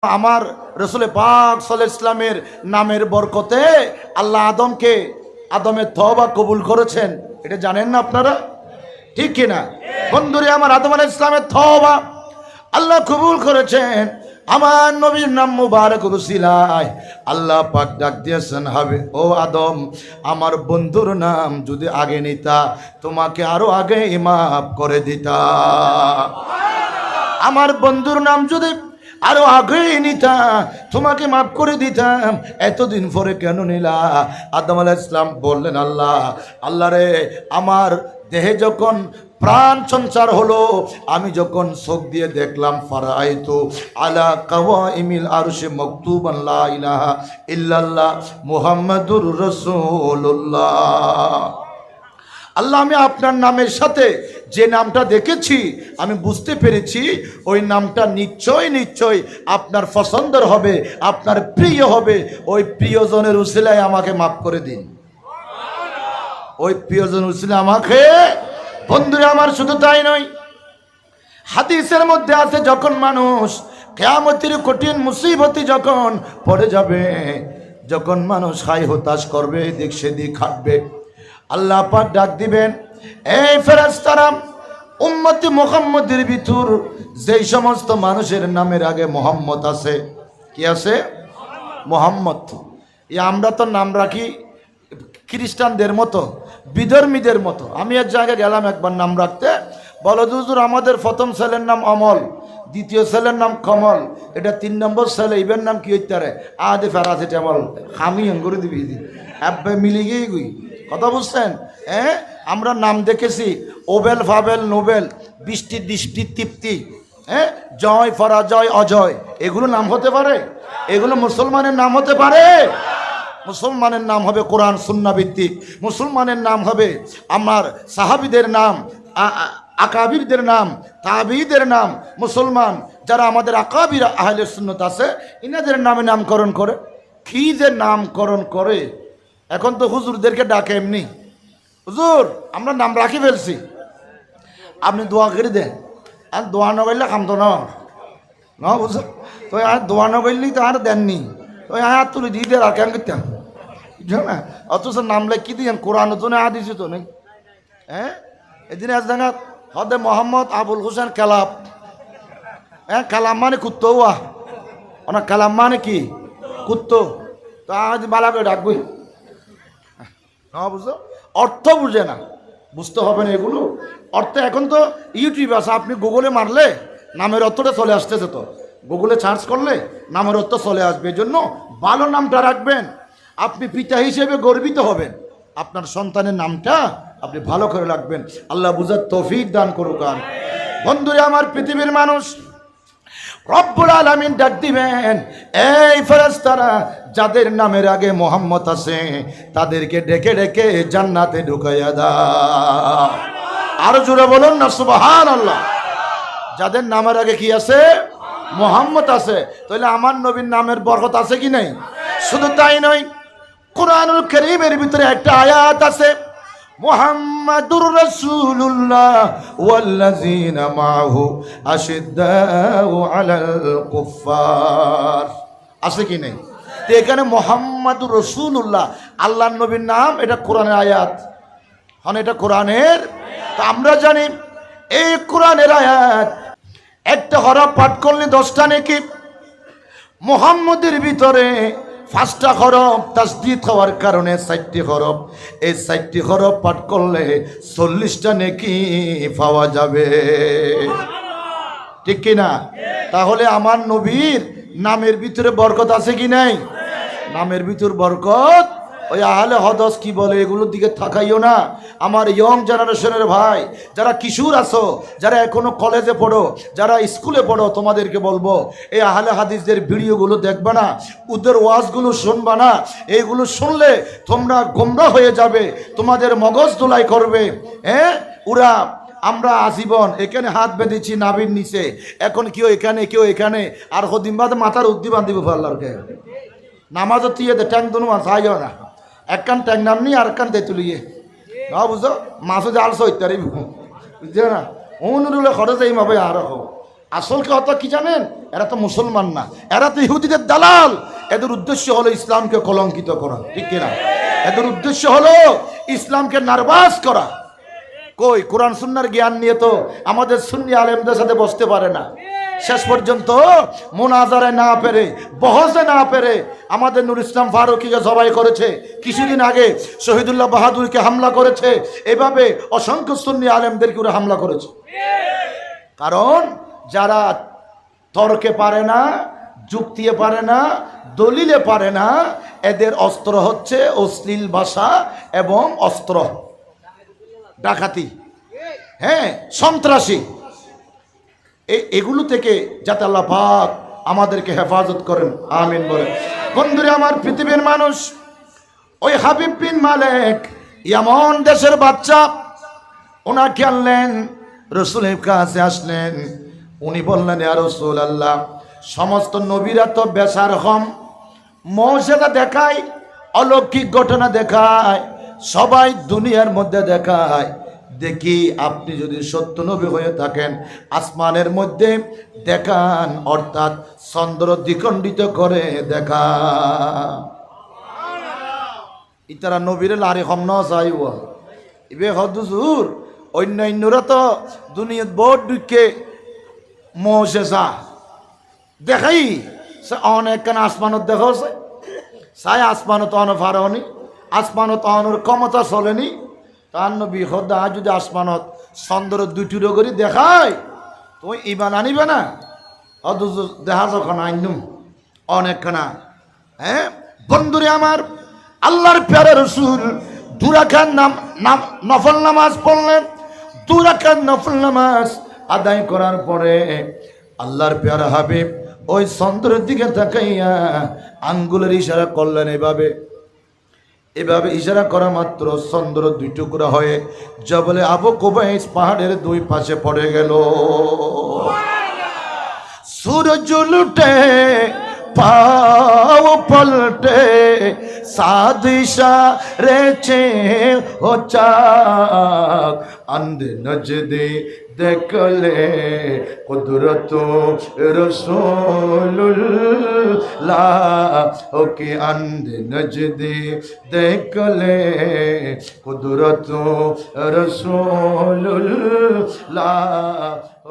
আমার রসুল পাক সাল্লাল্লাহু আলাইহি ইসলামের নামের বরকতে আল্লাহ আদমের তওবা কবুল করেছেন, এটা জানেন না আপনারা? ঠিক কিনা বন্ধুরে আমার? আদম আলাইহিস ইসলামের তওবা আল্লাহ কবুল করেছেন। আমার নবীর নাম মুবারক রসিলায় আল্লাহ পাক ডাক দিয়েছেন, হবে ও আদম, আমার বন্ধুর নাম যদি আগে নিতা তোমাকে আরো আগে মাফ করে দিতা। আমার বন্ধুর নাম যদি আরো আগে নিতা তোমাকে মাফ করে দিতাম, এতদিন পরে কেন নিলা? আদম আলাইহিস সালাম বললেন, আল্লাহ রে, আমার দেহে যখন প্রাণ সঞ্চার হলো, আমি যখন চোখ দিয়ে দেখলাম, ফারাইতু আলা কাওয়াইমিল আরশি মাকতুবান লা ইলাহা ইল্লাল্লাহ মুহাম্মাদুর রাসূলুল্লাহ। আল্লাহ, আমি আপনার নামের সাথে যে নামটা দেখেছি আমি বুঝতে পেরেছি ওই নামটা নিশ্চয় আপনার পছন্দের হবে, আপনার প্রিয় হবে। ওই প্রিয়জনের উসিলায় আমাকে মাফ করে দিন। ওই প্রিয়জন উসিলায় আমাকে। বন্ধুরা আমার, শুধু তাই নয়, হাদিসের মধ্যে আছে যখন মানুষ কিয়ামতের কঠিন মুসিবতে যখন পড়ে যাবে, যখন মানুষ হাই হতাশ করবে, এদিক সেদিক হাঁটবে, আল্লাহ পাক ডাক দিবেন, এই ফেরেশতারা, উম্মতি মুহাম্মদের ভিতর যেই সমস্ত মানুষের নামের আগে মোহাম্মদ আছে, কি আছে? মোহাম্মদ। আমরা তো নাম রাখি খ্রিস্টানদের মতো, বিধর্মীদের মতো। আমি এক জায়গায় গেলাম একবার নাম রাখতে, বলো হুজুর আমাদের প্রথম ছেলের নাম অমল, দ্বিতীয় ছেলের নাম কমল, এটা 3 নম্বর ছেলে, ইবের নাম কি হইতে পারে? আদে প্যারাসিটামল, আমি করে দিবি অ্যাব্বে মিলি গিয়ে গুই। কথা বুঝছেন? আমরা নাম দেখেছি ওবেল, ফাবেল, নোবেল, বৃষ্টি, দৃষ্টি, তৃপ্তি, জয়, পরাজয়, অজয়, এগুলো নাম হতে পারে? এগুলো মুসলমানের নাম হতে পারে? মুসলমানের নাম হবে কোরআন সুন্নাহ ভিত্তিক। মুসলমানের নাম হবে আমার সাহাবীদের নাম, আকাবিরদের নাম, তাবিঈদের নাম। মুসলমান যারা আমাদের আকাবির আহলে সুন্নাত আছে, ইনাদের নামে নামকরণ করে। কি যে নামকরণ করে! এখন তো হুজুরদেরকে ডাকে এমনি, হুজুর আমরা নাম রাখি ফেলছি, আপনি দোয়া করে দেন। আর দোয়া না করলে কাম তো না বুঝো তো, আর দোয়া না করলেই তো আর দেননি, তো আর তুলে দিয়ে দেয় আর কেন করতাম, বুঝছো না? অথচ নামলে কি দিয়েন, কোরআন তো না দিছি তো নেই। এদিন এক জায়গা হদে মোহাম্মদ আবুল হোসেন কালাম, কালাম মানে কুত্তো, ওনা কালাম মানে কি? কুত্তো। তো আজ বালা করে ডাকবই না, বুঝো? অর্থ বুঝে না, বুঝতে হবে না এগুলো অর্থ। এখন তো ইউটিউব আছে, আপনি গুগলে মারলে নামের অর্থটা চলে আসতেছে, তো গুগলে সার্চ করলে নামের অর্থ চলে আসবে। এই জন্য ভালো নামটা রাখবেন, আপনি পিতা হিসেবে গর্বিত হবেন। আপনার সন্তানের নামটা আপনি ভালো করে রাখবেন। আল্লাহ বুঝার তৌফিক দান করুক। বন্ধুরা আমার, পৃথিবীর মানুষ রব্বুল আলামিন ডাক দিবেন, এই ফেরেশতারা যাদের নামের আগে মোহাম্মদ আছে তাদেরকে ডেকে ডেকে জান্নাতে ঢুকাইয়া দাও। আরো জোরে বলুন না সুবহানাল্লাহ। যাদের নামের আগে কি আছে? মোহাম্মদ আছে। তাহলে আমার নবীর নামের বরকত আছে কি নাই? শুধু তাই নয়, কুরআনুল কারীমের ভিতরে একটা আয়াত আছে, মুহাম্মাদুর রাসূলুল্লাহ ওয়াল্লাযীনা মাআহু আশিদ্দাউ আলাল কুফফার, আছে কি নাই? তো এখানে মুহাম্মাদুর রাসূলুল্লাহ আল্লাহর নবীর নাম, এটা কোরআনের আয়াত, মানে এটা কোরআনের। তো আমরা জানি এই কোরআনের আয়াত একটা হরফ পাঠ করলে 10টা নেকি, মুহাম্মদের ভিতরে 5টা হরফ তাসদীদ হওয়ার কারণে 4টি হরফ, এই 4টি হরফ পাঠ করলে 40টা নেকি পাওয়া যাবে, ঠিক কিনা? তাহলে আমার নবীর নামের ভিতরে বরকত আছে কি নাই? নামের ভিতর বরকত। ওই আহলে হদস কি বলে, এগুলোর দিকে তাকাইও না। আমার ইয়ং জেনারেশনের ভাই, যারা কিশোর আছো, যারা এখনো কলেজে পড়ো, যারা স্কুলে পড়ো, তোমাদেরকে বলবো এই আহলে হাদিসদের ভিডিওগুলো দেখবা না, ওদের ওয়াজগুলো শুনবা না। এইগুলো শুনলে তোমরা গোমরাহ হয়ে যাবে, তোমাদের মগজ ধোলাই করবে। ওরা আমরা আজীবন এখানে হাত বেঁধেছি নাভির নিচে, এখন কেউ এখানে কেউ এখানে, আর হদিন বাদে মাথার উদ্দি বান্ধিব ফাল্লারকে নামাজও তিয়ে দে ট্যাং দুনু চাইও না, একখান ট্যাং নামনি আর একখান তেঁতুলিয়ে না, বুঝো? মাছও জাল সইতারি, বুঝছো না? অনুরুলে খরচ এই মাবে আর আসল কথা কি জানেন? এরা তো মুসলমান না, এরা তো ইহুদিদের দালাল। এদের উদ্দেশ্য হলো ইসলামকে কলঙ্কিত করা, ঠিক কিনা? এদের উদ্দেশ্য হলো ইসলামকে নার্ভাস করা। কই কোরআন সুন্নাহর জ্ঞান নিয়ে তো আমাদের সুন্নি আলেমদের সাথে বসতে পারে না। শেষ পর্যন্ত মোনাজারে না পেরে, বহসে না পেরে আমাদের নুর ইসলাম ফারুকীকে জবাই করেছে। কিছুদিন আগে শহীদুল্লাহ বাহাদুরকে হামলা করেছে। এভাবে অসংখ্য সুন্নি আলেমদেরকে ওরা হামলা করেছে। কারণ যারা তর্কে পারে না, যুক্তিয়ে পারে না, দলিলে পারে না, এদের অস্ত্র হচ্ছে অশ্লীল ভাষা এবং অস্ত্র ডাকাতি, হ্যাঁ, সন্ত্রাসী। এগুলো থেকে যাতে আল্লাহ পাক আমাদেরকে হেফাজত করেন, আমিন বলেন। বন্ধুরা আমার, পৃথিবীর মানুষ ওই হাবিব বিন মালিক এমন দেশের বাচ্চা, ওনাকে আনলেন, রসুলের কাছে আসলেন। উনি বললেন, ইয়া রাসূলুল্লাহ, সমস্ত নবীরা তো বেশারহম, মুজিজা দেখায়, অলৌকিক ঘটনা দেখায়, সবাই দুনিয়ার মধ্যে দেখায়। দেখি আপনি যদি সত্য নবী হয়ে থাকেন, আসমানের মধ্যে দেখান, অর্থাৎ চন্দ্র দ্বিখণ্ডিত করে দেখান। ইতারা নবীরে লারে হম ন চাইব ইবে হদুজুর। অন্যান্যরা তো দুনিয়াত বহুত দুঃখে মুজিজা দেখাই, সে অনেক কেন আসমানত দেখাছে, চাই আসমানত অন ফারনি, আসমানত অনর ক্ষমতা চলেনি। তার নবী হদা যদি আসমানত চন্দ্র দুটিরো করে দেখায়, তুমি ইমান আনিবে না? অদুজুর দেখা যখন আইনুম অনেকখানা। হ্যাঁ বন্ধুরে আমার, আল্লাহর প্যারা রসুল দুরাকাত নফল নামাজ পড়লেন। দুরাকাত নফল নামাজ আদায় করার পরে আল্লাহর প্যারা হাবিব ওই চন্দ্রের দিকে তাকাইয়া আঙ্গুলের ইশারা করলেন। এভাবে ইশারা করা মাত্র চন্দ্র দুই টুকরা হয়ে জবলে আবু কুবাইস পাহাড়ের দুই পাশে পড়ে গেল। সূরজ লুটে পাও পলটে সাদিশা রেছে हो चाक अंध नजदे देखले कुदरत रसूलुल्लाह ओके अंध नजदे देखले कुदरत रसूलुल्लाह।